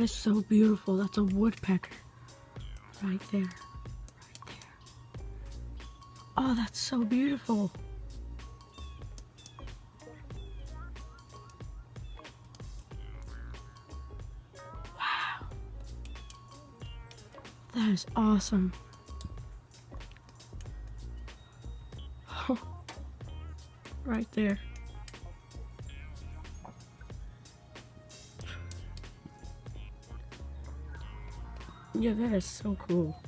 is so beautiful. That's a woodpecker. Right there. Right there. Oh, that's so beautiful. Wow. That is awesome. Right there. Yeah, that is so cool.